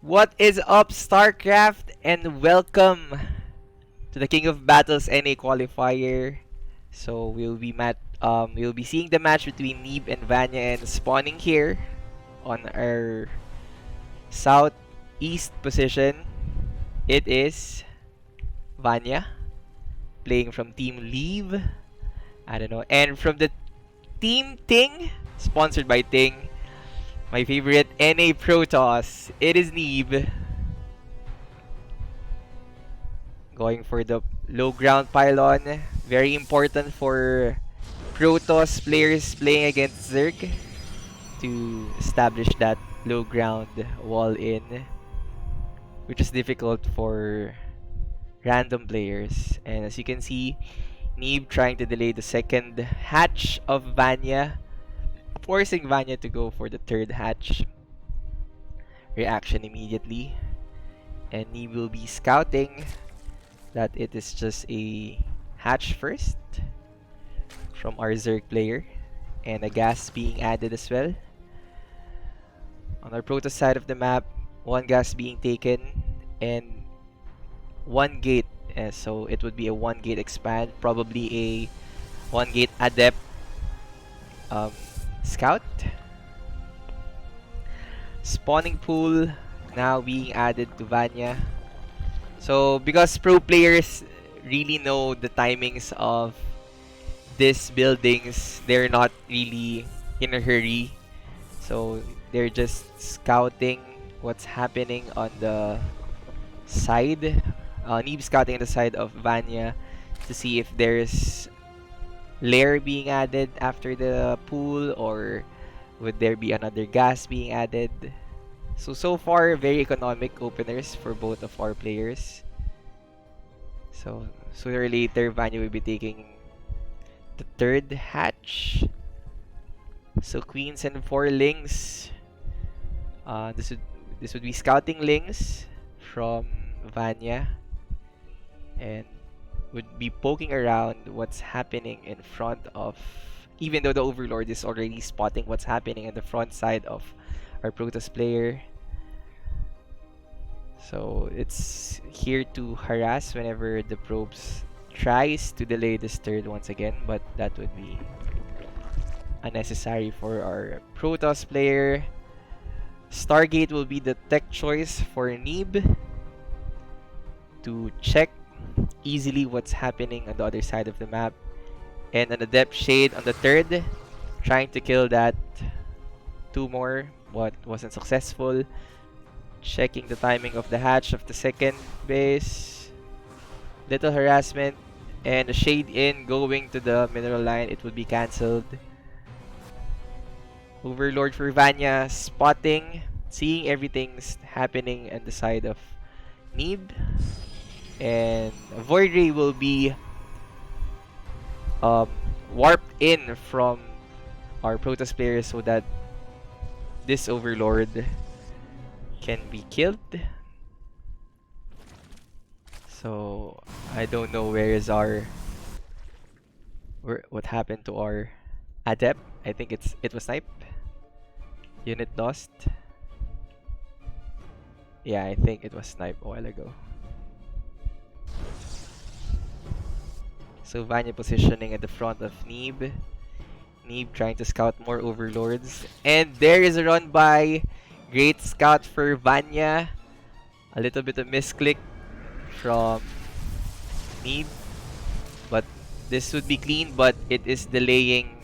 What is up, StarCraft, and welcome to the King of Battles NA qualifier. So we'll be seeing the match between Neeb and Vanya, and spawning here on our southeast position. It is Vanya playing from Team Leave. I don't know, and from the Team Ting, sponsored by Ting. My favorite NA Protoss. It is Neeb. Going for the low ground pylon. Very important for Protoss players playing against Zerg to establish that low ground wall in, which is difficult for random players. And as you can see, Neeb trying to delay the second hatch of Vanya, forcing Vanya to go for the third hatch. Reaction immediately. And Neeb will be scouting that it is just a hatch first from our Zerg player. And a gas being added as well. On our Protoss side of the map, one gas being taken and one gate. So it would be a one gate expand, probably a one gate adept scout. Spawning pool now being added to Vanya. So because pro players really know the timings of these buildings, they're not really in a hurry. So they're just scouting what's happening on the side. Neeb scouting on the side of Vanya to see if there's lair being added after the pool, or would there be another gas being added. So far, very economic openers for both of our players. So sooner or later, Vanya will be taking the third hatch. So queens and 4 lings. This would be scouting lings from Vanya, and would be poking around what's happening in front of, even though the Overlord is already spotting what's happening in the front side of our Protoss player. So it's here to harass whenever the probes tries to delay this third once again, but that would be unnecessary for our Protoss player. Stargate will be the tech choice for Neeb to check easily what's happening on the other side of the map. And an Adept Shade on the third, trying to kill that 2 more, but wasn't successful. Checking the timing of the hatch of the second base. Little harassment, and a Shade in going to the mineral line. It would be cancelled. Overlord for Vanya, spotting, seeing everything's happening on the side of Neeb. And Void Ray will be warped in from our Protoss players so that this Overlord can be killed. So I don't know what happened to our Adept. I think it was snipe. Unit lost. Yeah, I think it was snipe a while ago. So Vanya positioning at the front of Neeb. Neeb trying to scout more Overlords. And there is a run by. Great scout for Vanya. A little bit of misclick from Neeb. But this would be clean, but it is delaying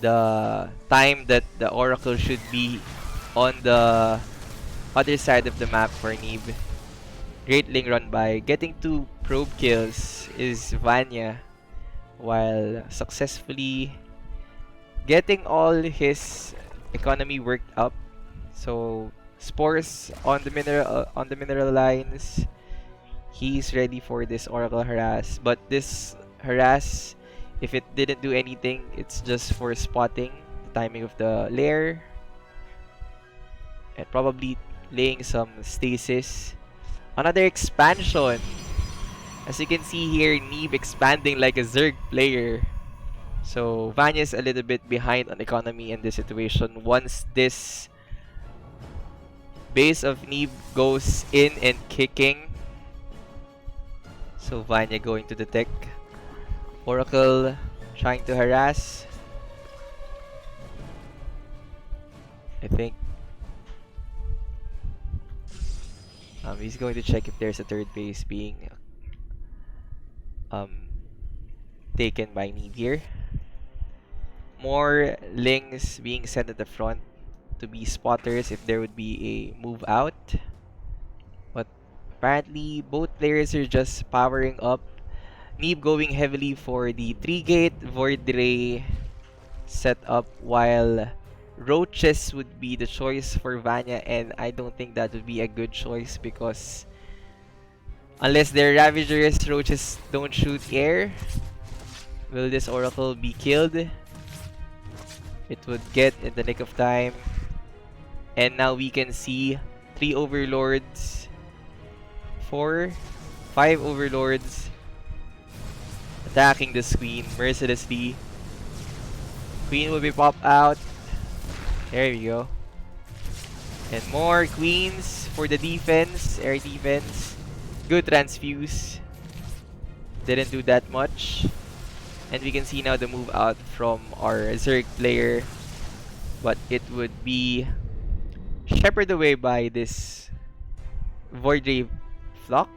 the time that the Oracle should be on the other side of the map for Neeb. Great ling run by. Getting 2 probe kills is Vanya, while successfully getting all his economy worked up. So spores on the mineral lines. He's ready for this Oracle harass, but this harass, if it didn't do anything, it's just for spotting the timing of the lair and probably laying some stasis. Another expansion. As you can see here, Neeb expanding like a Zerg player. So Vanya's a little bit behind on economy in this situation. Once this Base of Neeb goes in and kicking. So Vanya going to the tech. Oracle trying to harass. I think he's going to check if there's a third base being taken by Neeb here. More Lings being sent at the front to be spotters if there would be a move out. But apparently both players are just powering up. Neeb going heavily for the 3-gate Void Ray setup, while Roaches would be the choice for Vanya, and I don't think that would be a good choice because unless they're Ravagers, Roaches don't shoot air. Will this Oracle be killed? It would get in the nick of time. And now we can see 3 Overlords, 4, 5 Overlords attacking this Queen mercilessly. Queen will be popped out. There we go. And more Queens for the defense, air defense. Good transfuse. Didn't do that much. And we can see now the move out from our Zerg player. But it would be shepherded away by this Void Ray Flock.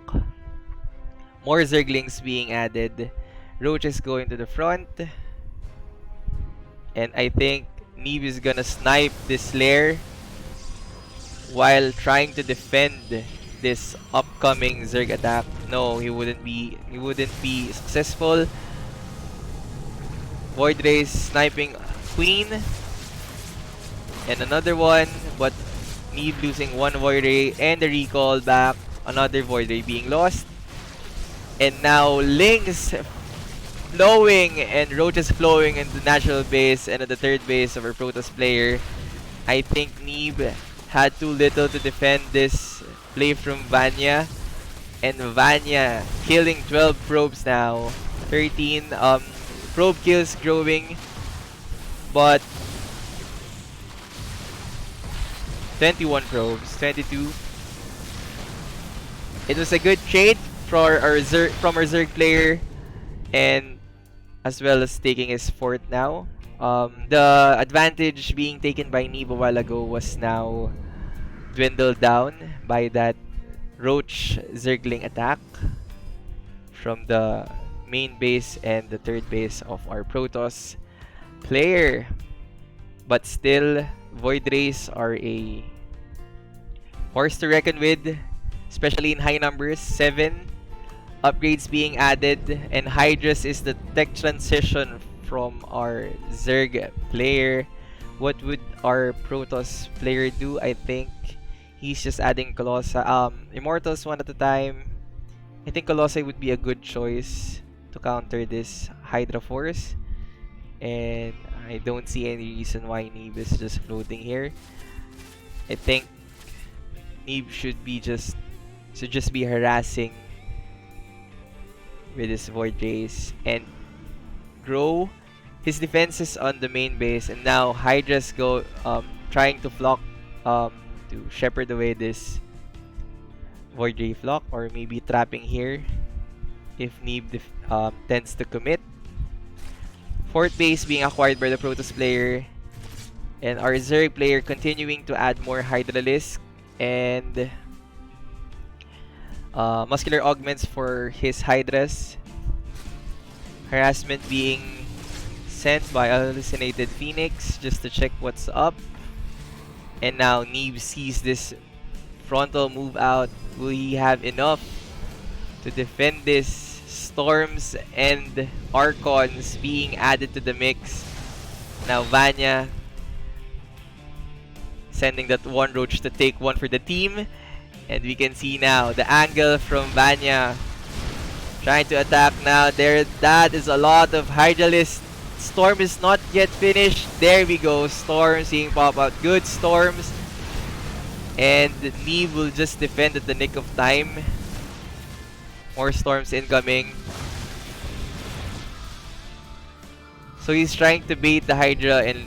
More Zerglings being added. Roaches going to the front. And I think Neeb is gonna snipe this lair while trying to defend this upcoming Zerg attack. No, he wouldn't be successful. Void Rays sniping Queen. And another one, but Neeb losing one Void Ray and the recall back. Another Void Ray being lost. And now Lings flowing and Roaches flowing into natural base and at the third base of our Protoss player. I think Neeb had too little to defend this play from Vanya. And Vanya killing 12 probes now. 13 probe kills growing. But 21 probes, 22. It was a good trade for our from our Zerg player, and as well as taking his fort now. The advantage being taken by Neeb a while ago was now dwindled down by that Roach Zergling attack from the main base and the third base of our Protoss player. But still, Void Rays are a force to reckon with, especially in high numbers. 7 upgrades being added, and Hydras is the tech transition from our Zerg player. What would our Protoss player do? I think he's just adding Immortals one at a time. I think Colossi would be a good choice to counter this Hydra force. And I don't see any reason why Neeb is just floating here. I think Neeb should just be harassing with his Void Rays and grow his defenses on the main base. And now Hydra's trying to flock to shepherd away this Void Ray flock, or maybe trapping here if Neeb tends to commit. Fourth base being acquired by the Protoss player, and our Zerg player continuing to add more Hydralisk and muscular augments for his Hydras. Harassment being sent by Hallucinated Phoenix just to check what's up. And now Neeb sees this frontal move out. Will he have enough to defend this? Storms and Archons being added to the mix. Now Vanya sending that one Roach to take one for the team. And we can see now the angle from Vanya trying to attack now. That is a lot of Hydralisk. Storm is not yet finished. There we go. Storm seeing pop out. Good Storms. And Neeb will just defend at the nick of time. More Storms incoming. So he's trying to bait the Hydra and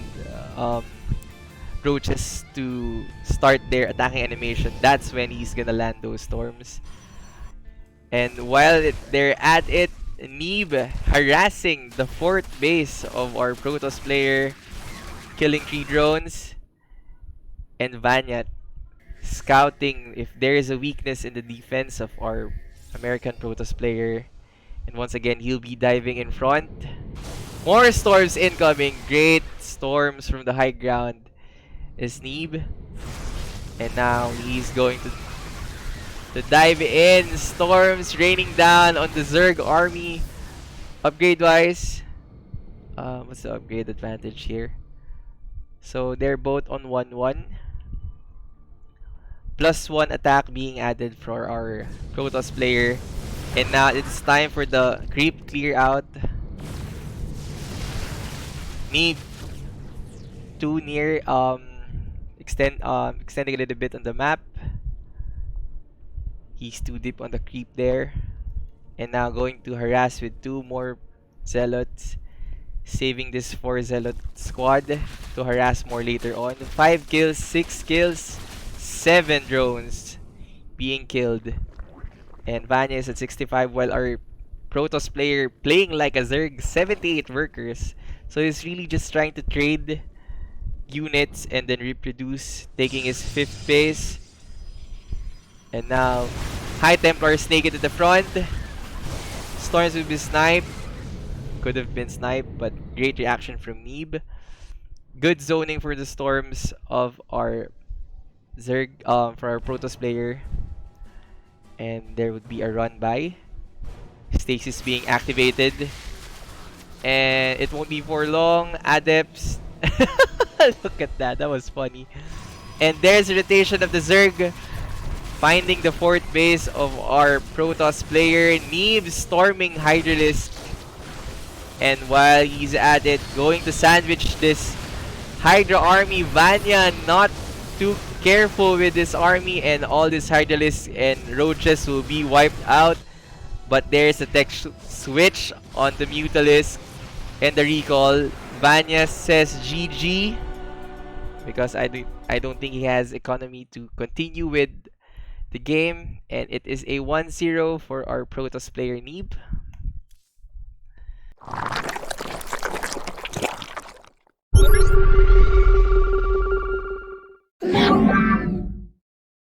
Roaches to start their attacking animation, that's when he's gonna land those storms. And while they're at it, Neeb harassing the fourth base of our Protoss player, killing 3 drones. And Vanya scouting if there is a weakness in the defense of our American Protoss player. And once again, he'll be diving in front. More storms incoming. Great storms from the high ground is Neeb. And now he's going to dive in. Storms raining down on the Zerg army. Upgrade wise, what's the upgrade advantage here? So they're both on 1-1. +1 attack being added for our Protoss player. And now it's time for the creep clear out. Need too near extending a little bit on the map. He's too deep on the creep there. And now going to harass with 2 more zealots. Saving this 4 zealot squad to harass more later on. 5 kills, 6 kills, 7 drones being killed. And Vanya is at 65 while our Protoss player playing like a Zerg, 78 workers. So he's really just trying to trade units and then reproduce, taking his 5th base. And now High Templar snake into the front. Storms will be sniped. Could have been sniped, but great reaction from Neeb. Good zoning for the storms of our Zerg, for our Protoss player. And there would be a run by. Stasis being activated. And it won't be for long. Adepts. Look at that. That was funny. And there's the rotation of the Zerg. Finding the 4th base of our Protoss player. Neeb storming Hydralisk. And while he's at it, going to sandwich this Hydra army. Vanya not too careful with this army, and all this Hydralisk and Roaches will be wiped out. But there's a tech switch on the Mutalisk and the recall. Vanya says GG because I don't think he has economy to continue with the game, and it is a 1-0 for our Protoss player Neeb.